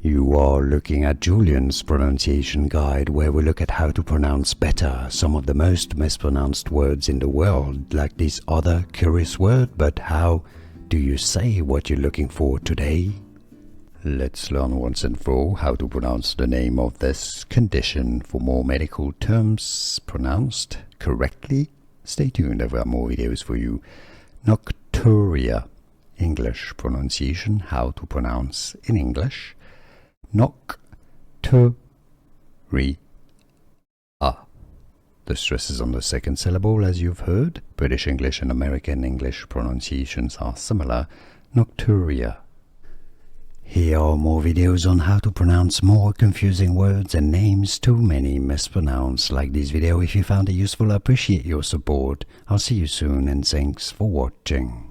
You are looking at Julian's pronunciation guide, where we look at how to pronounce better some of the most mispronounced words in the world, like this other curious word. But how do you say what you're looking for today? Let's learn once and for all how to pronounce the name of this condition. For more medical terms pronounced correctly, stay tuned, there are more videos for you. Nocturia, English pronunciation, how to pronounce in English. Nocturia. The stress is on the second syllable, as you've heard. British English and American English pronunciations are similar. Nocturia. Here are more videos on how to pronounce more confusing words and names too many mispronounced. Like this video if you found it useful. I appreciate your support. I'll see you soon and thanks for watching.